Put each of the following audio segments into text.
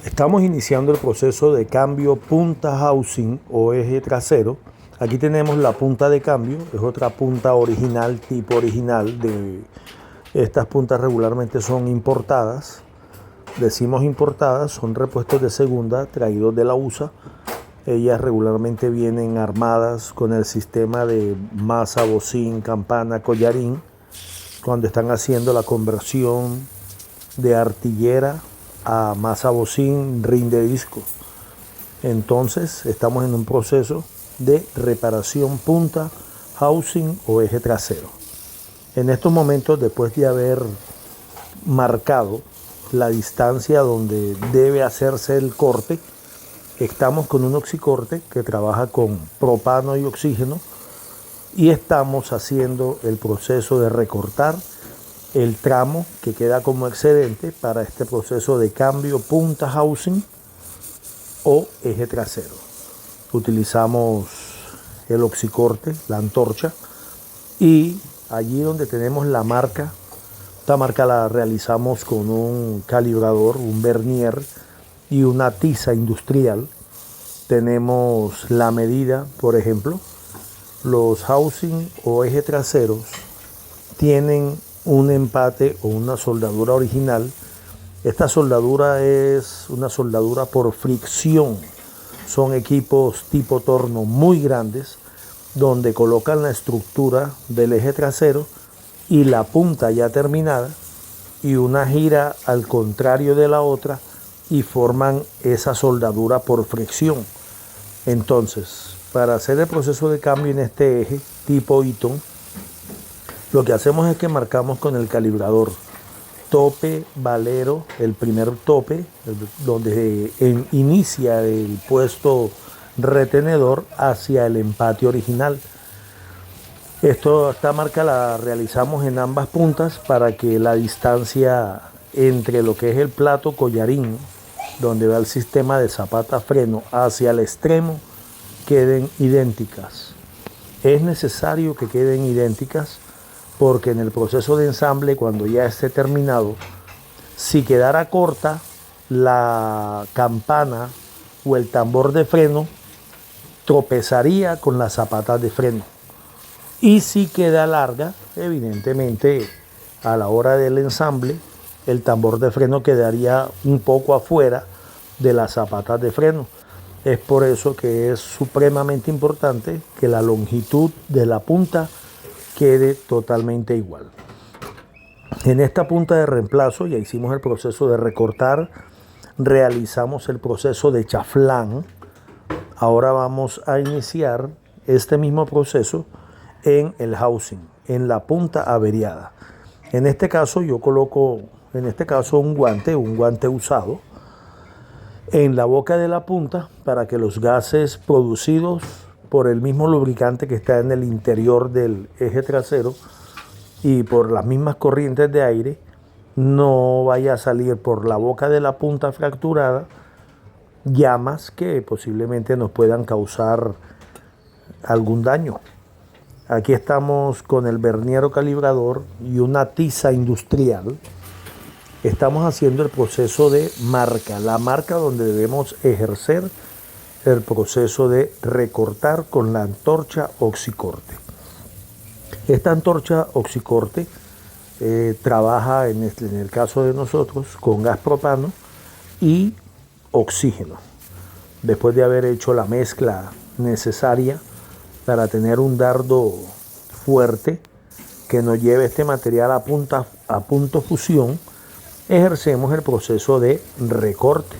Estamos iniciando el proceso de cambio punta housing o eje trasero. Aquí tenemos la punta de cambio, es otra punta original, tipo original. Estas puntas regularmente son importadas. Decimos importadas, son repuestos de segunda traídos de la USA. Ellas regularmente vienen armadas con el sistema de masa, bocín, campana, collarín, cuando están haciendo la conversión de artillera a masa, bocín, rin de disco. Entonces estamos en un proceso de reparación punta, housing o eje trasero. En estos momentos, después de haber marcado la distancia donde debe hacerse el corte, estamos con un oxicorte que trabaja con propano y oxígeno y estamos haciendo el proceso de recortar el tramo que queda como excedente para este proceso de cambio punta housing o eje trasero. Utilizamos el oxicorte, la antorcha, y allí donde tenemos la marca, esta marca la realizamos con un calibrador, un vernier y una tiza industrial. Tenemos la medida, por ejemplo, los housing o eje traseros tienen un empate o una soldadura original. Esta soldadura es una soldadura por fricción. Son equipos tipo torno muy grandes donde colocan la estructura del eje trasero y la punta ya terminada y una gira al contrario de la otra y forman esa soldadura por fricción. Entonces, para hacer el proceso de cambio en este eje tipo Eaton, lo que hacemos es que marcamos con el calibrador tope, valero, el primer tope, donde inicia el puesto retenedor hacia el empate original. Esta marca la realizamos en ambas puntas para que la distancia entre lo que es el plato collarín, donde va el sistema de zapata freno, hacia el extremo, queden idénticas. Es necesario que queden idénticas porque en el proceso de ensamble, cuando ya esté terminado, si quedara corta la campana o el tambor de freno, tropezaría con las zapatas de freno. Y si queda larga, evidentemente a la hora del ensamble, el tambor de freno quedaría un poco afuera de las zapatas de freno. Es por eso que es supremamente importante que la longitud de la punta quede totalmente igual. En esta punta de reemplazo ya hicimos el proceso de recortar, realizamos el proceso de chaflán. Ahora vamos a iniciar este mismo proceso en el housing, en la punta averiada. En este caso yo coloco un guante usado en la boca de la punta para que los gases producidos por el mismo lubricante que está en el interior del eje trasero y por las mismas corrientes de aire no vaya a salir por la boca de la punta fracturada llamas que posiblemente nos puedan causar algún daño. Aquí estamos con el verniero calibrador y una tiza industrial. Estamos haciendo el proceso de marca, la marca donde debemos ejercer el proceso de recortar con la antorcha oxicorte. Esta antorcha oxicorte trabaja en el caso de nosotros con gas propano y oxígeno. Después de haber hecho la mezcla necesaria para tener un dardo fuerte que nos lleve este material a punto fusión, ejercemos el proceso de recorte.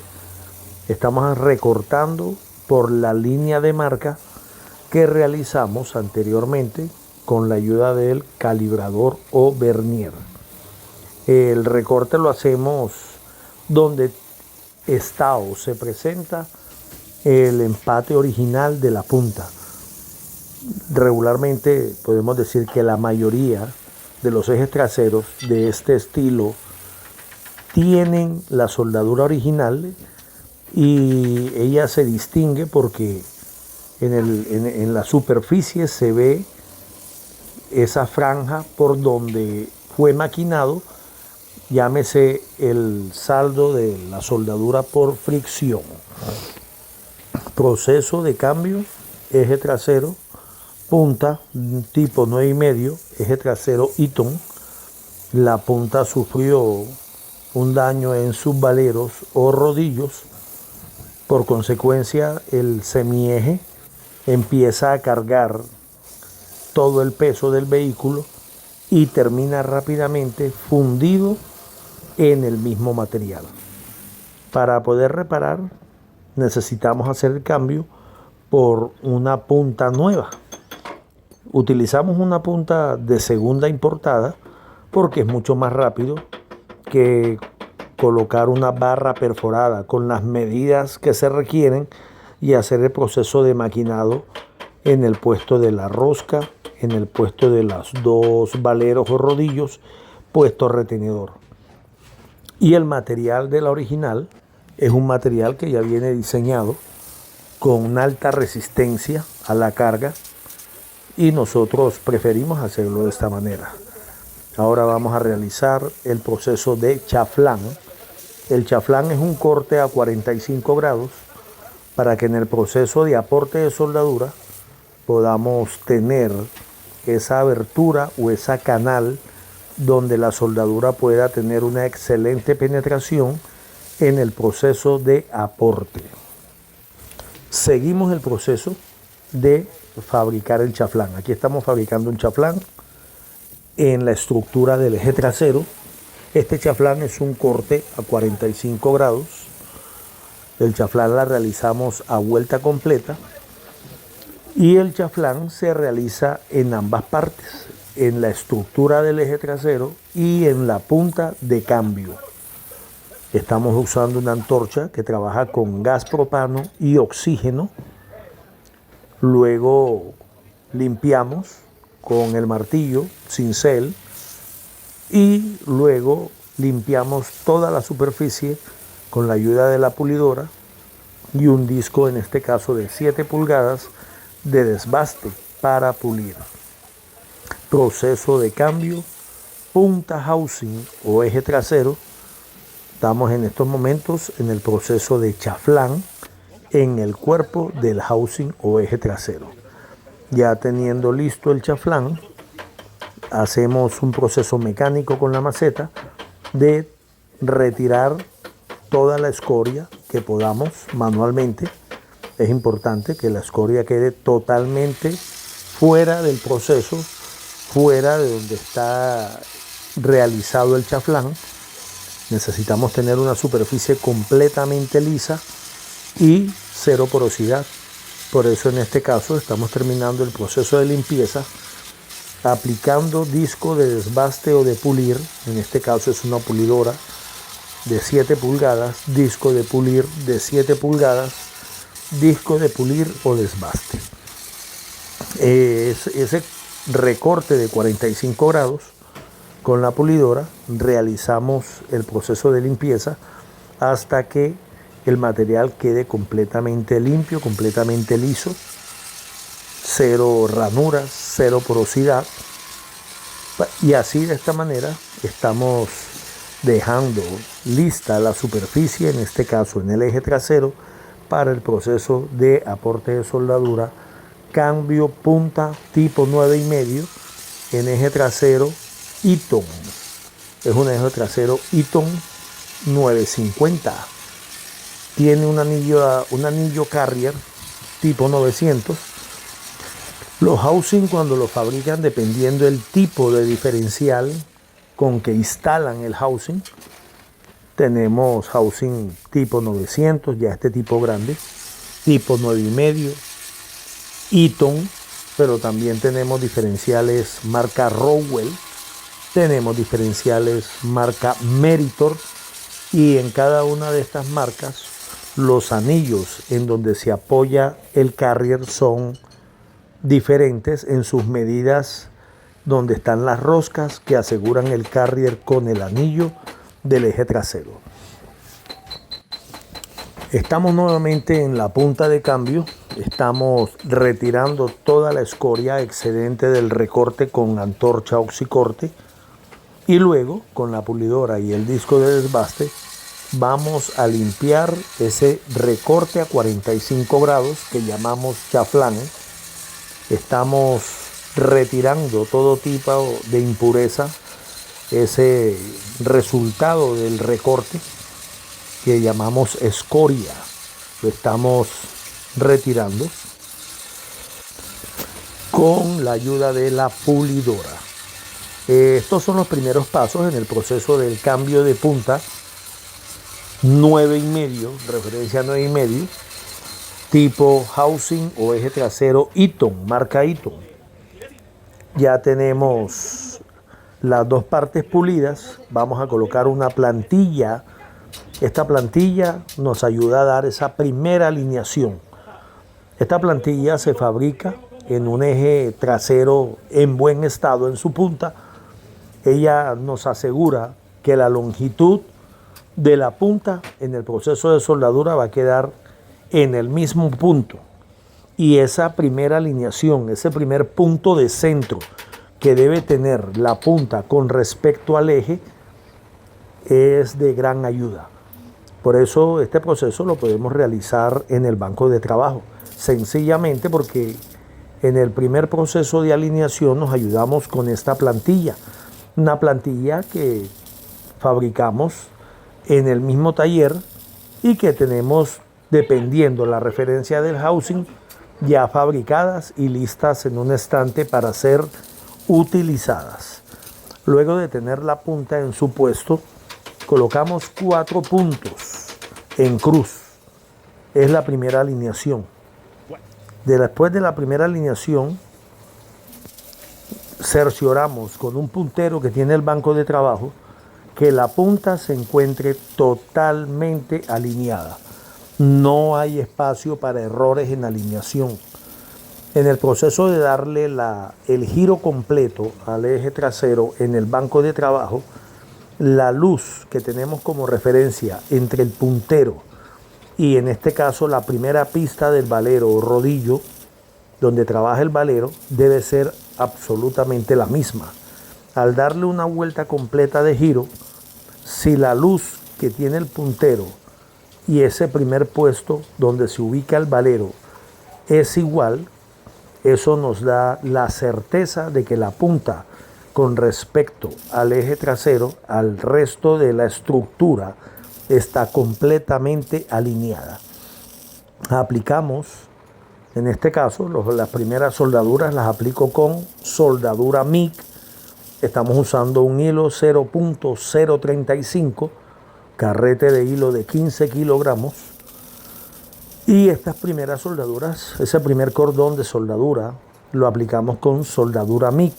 Estamos recortando por la línea de marca que realizamos anteriormente con la ayuda del calibrador o vernier. El recorte lo hacemos donde está o se presenta el empate original de la punta. Regularmente podemos decir que la mayoría de los ejes traseros de este estilo tienen la soldadura original y ella se distingue porque en la superficie se ve esa franja por donde fue maquinado llámese el saldo de la soldadura por fricción. Proceso de cambio, eje trasero, punta tipo 9,5, eje trasero Eaton. La punta sufrió un daño en sus valeros o rodillos. Por consecuencia, el semieje empieza a cargar todo el peso del vehículo y termina rápidamente fundido en el mismo material. Para poder reparar, necesitamos hacer el cambio por una punta nueva. Utilizamos una punta de segunda importada porque es mucho más rápido que colocar una barra perforada con las medidas que se requieren y hacer el proceso de maquinado en el puesto de la rosca, en el puesto de los dos valeros o rodillos, puesto retenedor. Y el material de la original es un material que ya viene diseñado con una alta resistencia a la carga y nosotros preferimos hacerlo de esta manera. Ahora vamos a realizar el proceso de chaflán. El chaflán es un corte a 45 grados para que en el proceso de aporte de soldadura podamos tener esa abertura o esa canal donde la soldadura pueda tener una excelente penetración en el proceso de aporte. Seguimos el proceso de fabricar el chaflán. Aquí estamos fabricando un chaflán en la estructura del eje trasero. Este chaflán es un corte a 45 grados. El chaflán la realizamos a vuelta completa y el chaflán se realiza en ambas partes, en la estructura del eje trasero y en la punta de cambio. Estamos usando una antorcha que trabaja con gas propano y oxígeno. Luego limpiamos con el martillo, cincel, y luego limpiamos toda la superficie con la ayuda de la pulidora y un disco, en este caso de 7 pulgadas, de desbaste para pulir. Proceso de cambio, punta housing o eje trasero. Estamos en estos momentos en el proceso de chaflán en el cuerpo del housing o eje trasero. Ya teniendo listo el chaflán, hacemos un proceso mecánico con la maceta de retirar toda la escoria que podamos manualmente. Es importante que la escoria quede totalmente fuera del proceso, fuera de donde está realizado el chaflán. Necesitamos tener una superficie completamente lisa y cero porosidad. Por eso en este caso estamos terminando el proceso de limpieza aplicando disco de desbaste o de pulir. En este caso es una pulidora de 7 pulgadas, disco de pulir de 7 pulgadas, disco de pulir o desbaste. Ese recorte de 45 grados con la pulidora realizamos el proceso de limpieza hasta que el material quede completamente limpio, completamente liso, cero ranuras, cero porosidad, y así de esta manera estamos dejando lista la superficie, en este caso en el eje trasero, para el proceso de aporte de soldadura, cambio punta tipo 9,5 en eje trasero Eaton. Es un eje trasero Eaton 950. Tiene un anillo carrier tipo 900. Los housing, cuando los fabrican, dependiendo del tipo de diferencial con que instalan el housing, tenemos housing tipo 900, ya este tipo grande, tipo 9,5, Eaton, pero también tenemos diferenciales marca Rowell, tenemos diferenciales marca Meritor, y en cada una de estas marcas los anillos en donde se apoya el carrier son diferentes en sus medidas, donde están las roscas que aseguran el carrier con el anillo del eje trasero. Estamos nuevamente en la punta de cambio, estamos retirando toda la escoria excedente del recorte con antorcha oxicorte. Y luego con la pulidora y el disco de desbaste vamos a limpiar ese recorte a 45 grados que llamamos chaflán. Estamos retirando todo tipo de impureza, ese resultado del recorte que llamamos escoria, lo estamos retirando con la ayuda de la pulidora. Estos son los primeros pasos en el proceso del cambio de punta 9,5, referencia 9,5, tipo housing o eje trasero Eaton, marca Eaton. Ya tenemos las dos partes pulidas, vamos a colocar una plantilla. Esta plantilla nos ayuda a dar esa primera alineación. Esta plantilla se fabrica en un eje trasero en buen estado en su punta. Ella nos asegura que la longitud de la punta en el proceso de soldadura va a quedar en el mismo punto. Y esa primera alineación, ese primer punto de centro que debe tener la punta con respecto al eje es de gran ayuda. Por eso este proceso lo podemos realizar en el banco de trabajo, sencillamente porque en el primer proceso de alineación nos ayudamos con esta plantilla, una plantilla que fabricamos en el mismo taller y que tenemos, dependiendo la referencia del housing, ya fabricadas y listas en un estante para ser utilizadas. Luego de tener la punta en su puesto, colocamos 4 puntos en cruz. Es la primera alineación. Después de la primera alineación, cercioramos con un puntero que tiene el banco de trabajo que la punta se encuentre totalmente alineada. No hay espacio para errores en alineación. En el proceso de darle el giro completo al eje trasero en el banco de trabajo, la luz que tenemos como referencia entre el puntero y en este caso la primera pista del valero o rodillo donde trabaja el valero debe ser absolutamente la misma. Al darle una vuelta completa de giro, si la luz que tiene el puntero y ese primer puesto donde se ubica el valero es igual, eso nos da la certeza de que la punta con respecto al eje trasero, al resto de la estructura, está completamente alineada. Aplicamos, en este caso, las primeras soldaduras las aplico con soldadura MIG. Estamos usando un hilo 0.035, carrete de hilo de 15 kilogramos. Y estas primeras soldaduras, ese primer cordón de soldadura, lo aplicamos con soldadura MIG.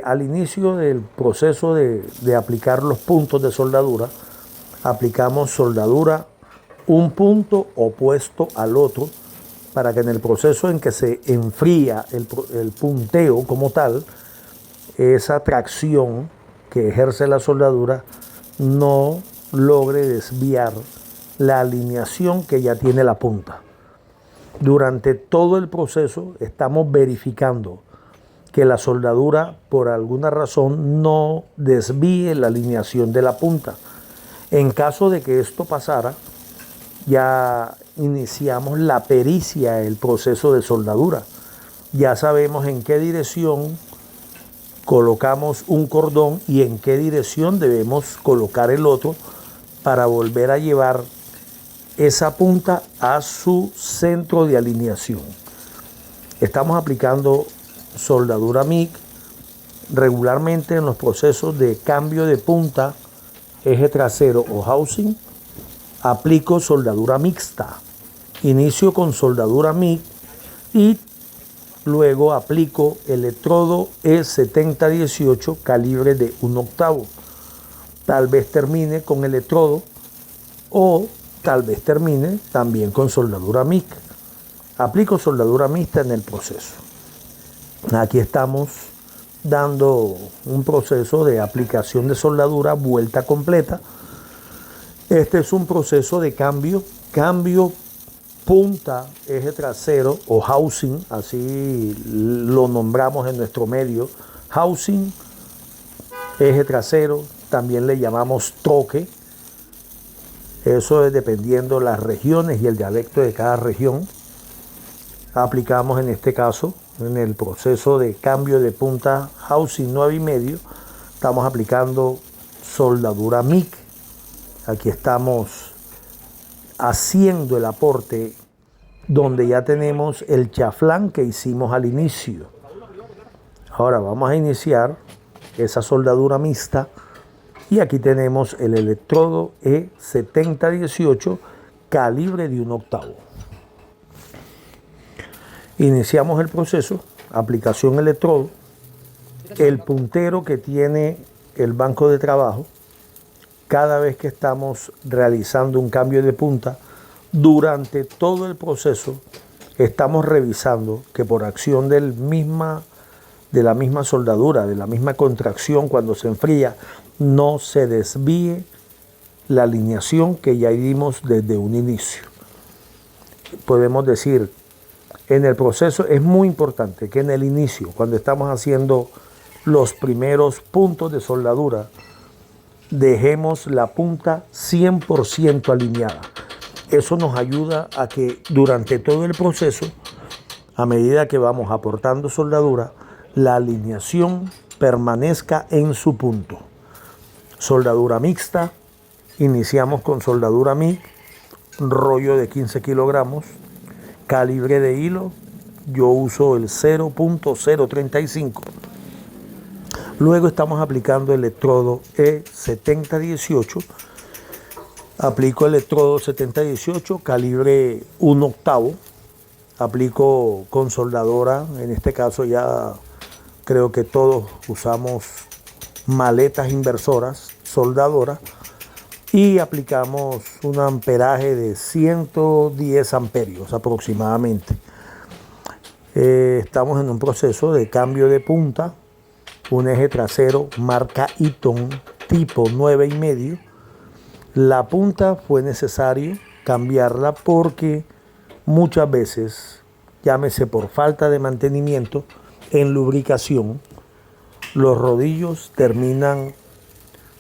Al inicio del proceso de aplicar los puntos de soldadura, aplicamos soldadura un punto opuesto al otro para que en el proceso en que se enfría el punteo como tal, esa tracción que ejerce la soldadura no logre desviar la alineación que ya tiene la punta. Durante todo el proceso estamos verificando que la soldadura por alguna razón no desvíe la alineación de la punta. En caso de que esto pasara, ya iniciamos la pericia, el proceso de soldadura. Ya sabemos en qué dirección colocamos un cordón y en qué dirección debemos colocar el otro para volver a llevar esa punta a su centro de alineación. Estamos aplicando soldadura MIG regularmente en los procesos de cambio de punta, eje trasero o housing. Aplico soldadura mixta. Inicio con soldadura MIG y luego aplico electrodo E7018 calibre de 1/8. Tal vez termine con electrodo o tal vez termine también con soldadura MIG. Aplico soldadura mixta en el proceso. Aquí estamos dando un proceso de aplicación de soldadura vuelta completa. Este es un proceso de cambio punta, eje trasero o housing, así lo nombramos en nuestro medio, housing, eje trasero, también le llamamos troque. Eso es dependiendo las regiones y el dialecto de cada región. Aplicamos en este caso, en el proceso de cambio de punta housing 9,5, estamos aplicando soldadura MIG. Aquí estamos haciendo el aporte donde ya tenemos el chaflán que hicimos al inicio. Ahora vamos a iniciar esa soldadura mixta y aquí tenemos el electrodo E7018 calibre de 1/8. Iniciamos el proceso, aplicación electrodo, el puntero que tiene el banco de trabajo. Cada vez que estamos realizando un cambio de punta, durante todo el proceso estamos revisando que por acción de la misma soldadura, de la misma contracción cuando se enfría, no se desvíe la alineación que ya dimos desde un inicio. Podemos decir, en el proceso es muy importante que en el inicio, cuando estamos haciendo los primeros puntos de soldadura, dejemos la punta 100% alineada. Eso nos ayuda a que durante todo el proceso, a medida que vamos aportando soldadura, la alineación permanezca en su punto. Soldadura mixta, iniciamos con soldadura MIG, rollo de 15 kilogramos, calibre de hilo, yo uso el 0.035. Luego estamos aplicando electrodo E7018. Aplico electrodo 7018, calibre 1/8. Aplico con soldadora, en este caso ya creo que todos usamos maletas inversoras, soldadora, y aplicamos un amperaje de 110 amperios aproximadamente. Estamos en un proceso de cambio de punta, un eje trasero marca Eaton tipo 9,5. La punta fue necesario cambiarla porque muchas veces, llámese por falta de mantenimiento, en lubricación, los rodillos terminan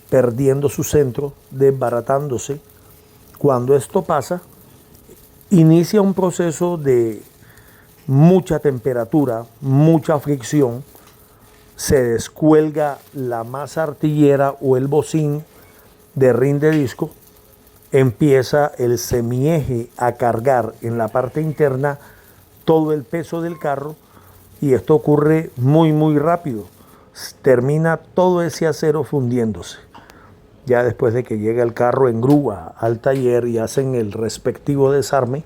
perdiendo su centro, desbaratándose. Cuando esto pasa, inicia un proceso de mucha temperatura, mucha fricción, se descuelga la masa artillera o el bocín de rin de disco, empieza el semieje a cargar en la parte interna todo el peso del carro y esto ocurre muy rápido. Termina todo ese acero fundiéndose. Ya después de que llega el carro en grúa al taller y hacen el respectivo desarme,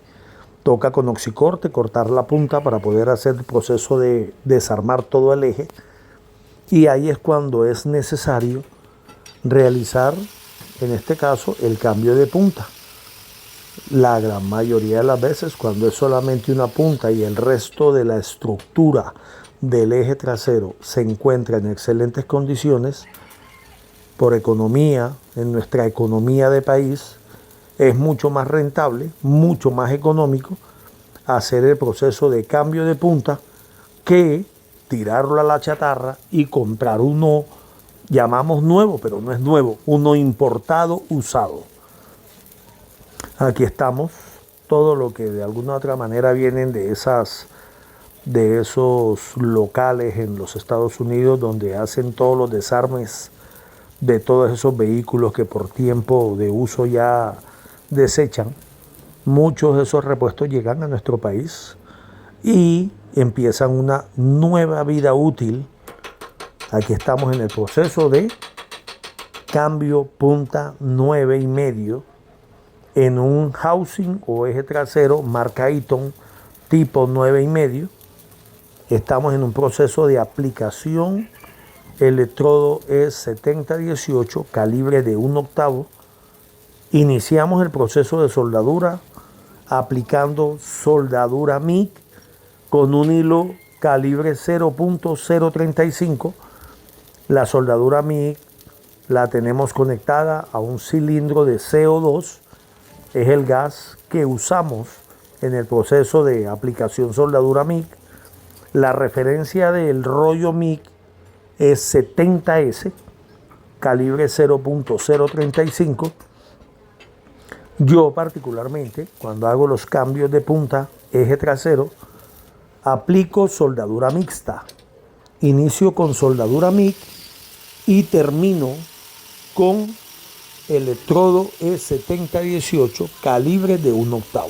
toca con oxicorte cortar la punta para poder hacer el proceso de desarmar todo el eje. Y ahí es cuando es necesario realizar, en este caso, el cambio de punta. La gran mayoría de las veces, cuando es solamente una punta y el resto de la estructura del eje trasero se encuentra en excelentes condiciones, por economía, en nuestra economía de país, es mucho más rentable, mucho más económico hacer el proceso de cambio de punta que tirarlo a la chatarra y comprar uno, llamamos nuevo, pero no es nuevo, uno importado, usado. Aquí estamos, todo lo que de alguna u otra manera vienen de esos locales en los Estados Unidos donde hacen todos los desarmes de todos esos vehículos que por tiempo de uso ya desechan. Muchos de esos repuestos llegan a nuestro país y empiezan una nueva vida útil. Aquí estamos en el proceso de cambio punta 9,5 en un housing o eje trasero marca Eaton tipo 9,5. Estamos en un proceso de aplicación electrodo E7018 calibre de 1/8. Iniciamos el proceso de soldadura aplicando soldadura MIG con un hilo calibre 0.035. La soldadura MIG la tenemos conectada a un cilindro de CO2, es el gas que usamos en el proceso de aplicación soldadura MIG. La referencia del rollo MIG es 70S, calibre 0.035. Yo particularmente, cuando hago los cambios de punta, eje trasero, aplico soldadura mixta. Inicio con soldadura MIG y termino con electrodo E7018 calibre de 1/8.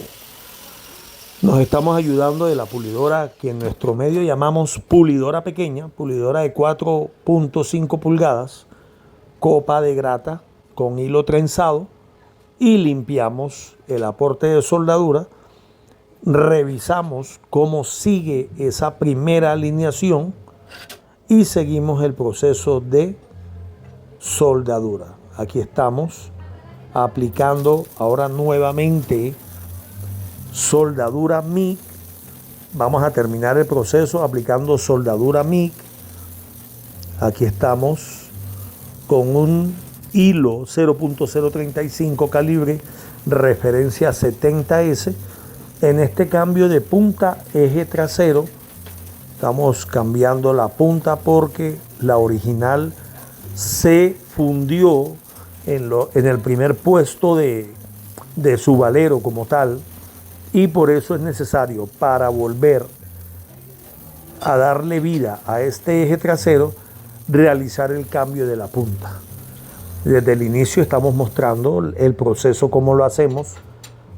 Nos estamos ayudando de la pulidora que en nuestro medio llamamos pulidora pequeña, pulidora de 4.5 pulgadas, copa de grata con hilo trenzado, y limpiamos el aporte de soldadura, revisamos cómo sigue esa primera alineación y seguimos el proceso de soldadura. Aquí estamos aplicando ahora nuevamente soldadura MIG. Vamos a terminar el proceso aplicando soldadura MIG. Aquí estamos con un hilo 0.035 calibre referencia 70S. En este cambio de punta eje trasero estamos cambiando la punta porque la original se fundió en el primer puesto de su valero como tal, y por eso es necesario, para volver a darle vida a este eje trasero, realizar el cambio de la punta. Desde el inicio estamos mostrando el proceso, cómo lo hacemos,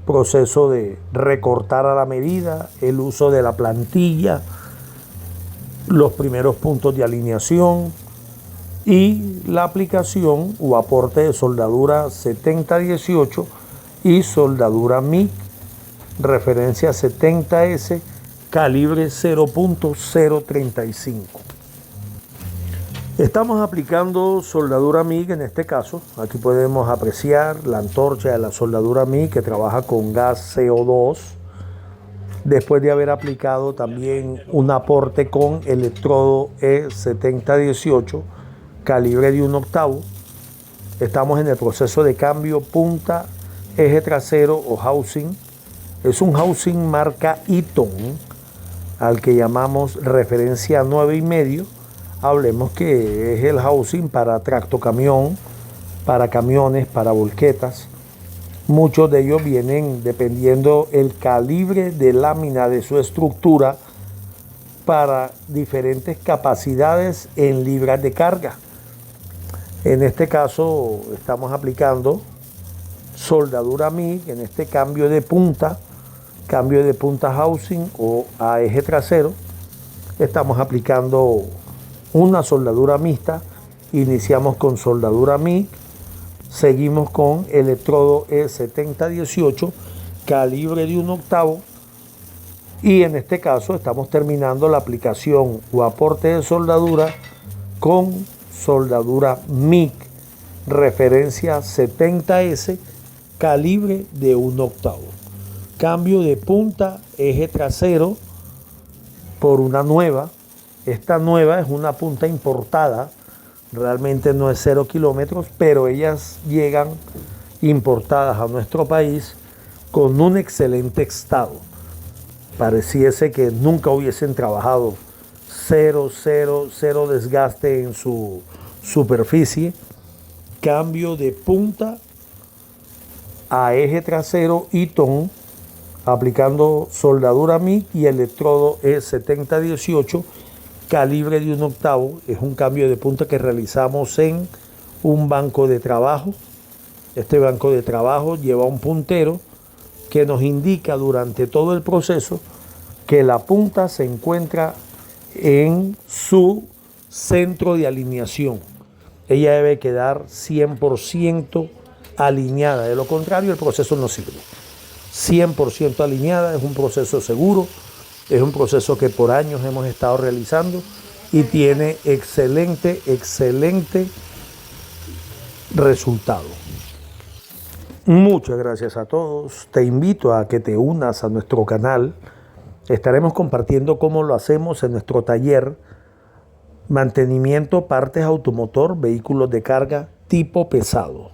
proceso de recortar a la medida, el uso de la plantilla, los primeros puntos de alineación y la aplicación o aporte de soldadura 7018 y soldadura MIG referencia 70S calibre 0.035. Estamos aplicando soldadura MIG en este caso. Aquí podemos apreciar la antorcha de la soldadura MIG que trabaja con gas CO2. Después de haber aplicado también un aporte con electrodo E7018 calibre de 1/8, estamos en el proceso de cambio punta eje trasero o housing. Es un housing marca Eaton al que llamamos referencia 9,5. Hablemos que es el housing para tractocamión, para camiones, para volquetas. Muchos de ellos vienen dependiendo el calibre de lámina de su estructura para diferentes capacidades en libras de carga. En este caso estamos aplicando soldadura MIG en este cambio de punta housing o a eje trasero. Estamos aplicando una soldadura mixta. Iniciamos con soldadura MIG, seguimos con electrodo E7018 calibre de 1/8 y en este caso estamos terminando la aplicación o aporte de soldadura con soldadura MIG referencia 70S calibre de 1/8. Cambio de punta eje trasero por una nueva. Esta nueva es una punta importada, realmente no es 0 kilómetros, pero ellas llegan importadas a nuestro país con un excelente estado. Pareciese que nunca hubiesen trabajado, cero desgaste en su superficie. Cambio de punta a eje trasero Eaton, aplicando soldadura MIG y electrodo E7018 calibre de 1/8. Es un cambio de punta que realizamos en un banco de trabajo. Este banco de trabajo lleva un puntero que nos indica durante todo el proceso que la punta se encuentra en su centro de alineación. Ella debe quedar 100% alineada, de lo contrario el proceso no sirve. 100% alineada, es un proceso seguro, es un proceso que por años hemos estado realizando y tiene excelente resultado. Muchas gracias a todos. Te invito a que te unas a nuestro canal. Estaremos compartiendo cómo lo hacemos en nuestro taller mantenimiento partes automotor, vehículos de carga tipo pesado.